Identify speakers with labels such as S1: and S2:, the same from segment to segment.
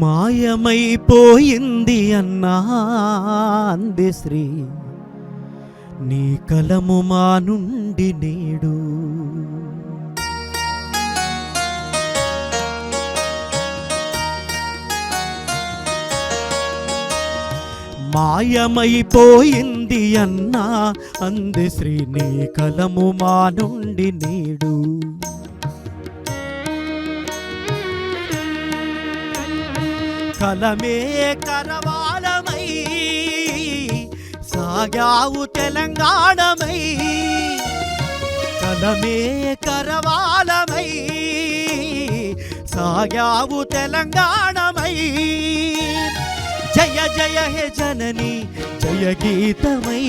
S1: మాయమైపోయింది అన్నా అంది శ్రీ, నీ కలము మా నుండి నేడు. మాయమైపోయింది అన్నా అంది శ్రీ, నీ కలము మా నుండి నేడు. కలమే కరవాలమై సాగావు తెలంగాణమై, కలమే కరవాలమై సాగావు తెలంగాణమై. జయ జయ హే జనని జయ గీతమై,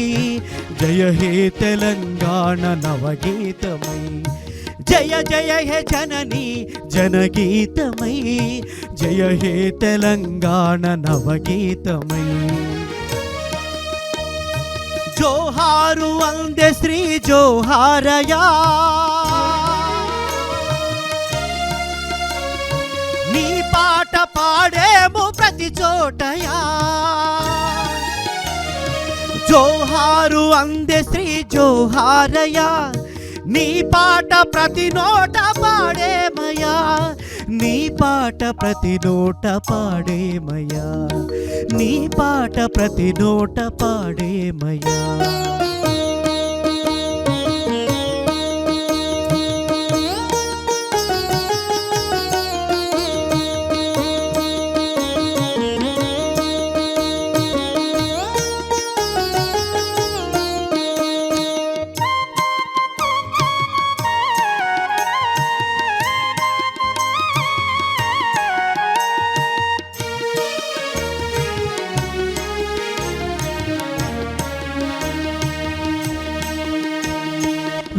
S1: జయ హే తెలంగాణ నవగీతమై. జయ జయ హే జనని జనగీతమై, జయ హే తెలంగాణ నవగీతమై. జోహారు అందే శ్రీ జోహారయా, నీ పాట పాడేము ప్రతి చోటయా. జోహారు అందే శ్రీ జోహారయా, నీ పాట ప్రతి నోట పాడేమయా, నీ పాట ప్రతి నోట పాడేమయా, నీ పాట ప్రతి నోట పాడేమయా.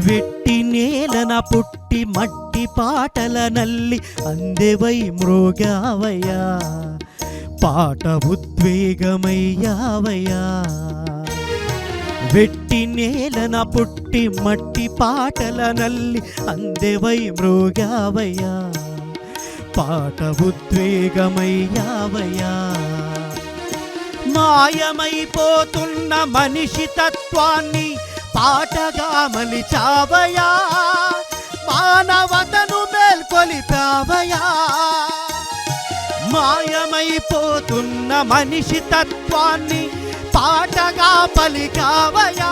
S1: వెట్టి నేలన పుట్టి మట్టి పాటల నల్లి అందెవై మ్రోగావయ్యా, పాట ఉద్వేగమయ్యావయ్యా. వెట్టి నేలన పుట్టి మట్టి పాటల నల్లి అందెవై మ్రోగావయ్యా, పాట ఉద్వేగమయ్యావయ్యా. మాయమైపోతున్న మనిషి తత్వాన్ని పాటగా మలిచావయా, మానవతను మేల్కొలిపావయా. మాయమైపోతున్న మనిషి తత్వాన్ని పాటగా పలికావయా,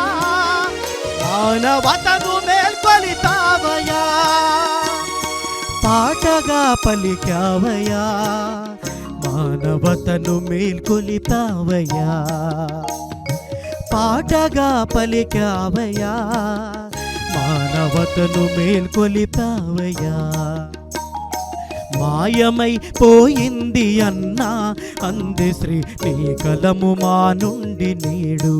S1: మానవతను మేల్కొలిపావయా. పాటగా పలికావయా, మానవతను మేల్కొలిపావయా. పాటగా పలికావయా, మానవతను మేల్కొలిపావయా. మాయమైపోయింది అన్నా అంది శ్రీ, నీ కలము మా నుండి నేడు.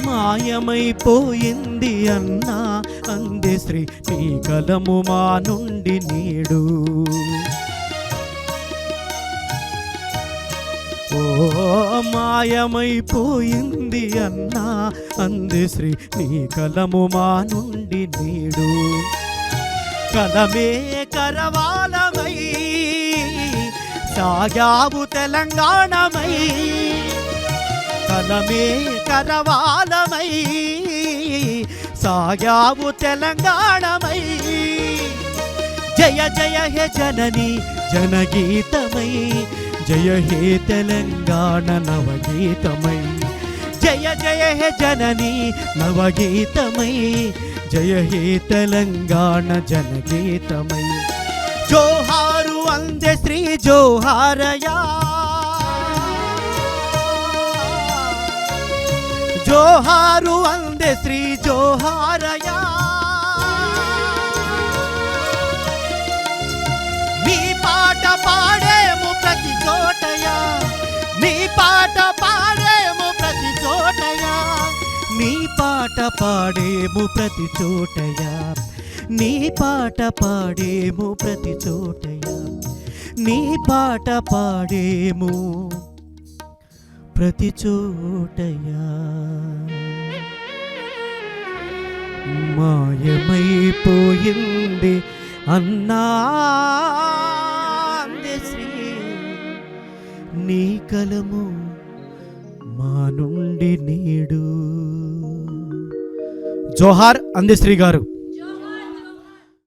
S1: మాయమైపోయింది అన్నా అంది శ్రీ, నీ కలము మా నుండి నేడు. ఓ మాయమైపోయింది అన్నా అంది శ్రీ, నీ కలము మా నుండి నేడు. కలమే కరవాలమై సాగావు తెలంగాణమై, కలమే కరవాలమై సాగావు తెలంగాణమై. జయ జయ హే జనని జనగీతమై, జయ హే తెలంగాణ నవగీతమై. జయ జయ హే జనని నవగీతమై, జయ హే తెలంగాణ జనగీతమై. జోహారు అందే శ్రీ జోహారయా, జోహారు అందే శ్రీ జోహారయా. నీ పాట పాడేము ప్రతి చోటయా, నీ పాట పాడేము ప్రతి చోటయా, నీ పాట పాడేము ప్రతి చోటయా, నీ పాట పాడేము ప్రతి చోటయా, నీ పాట పాడేము ప్రతి చోటయా. మాయమైపోయింది అన్నా అందశ్రీ, నీ కలము మా నుండి నేడు. జోహార్ అందశ్రీ గారు.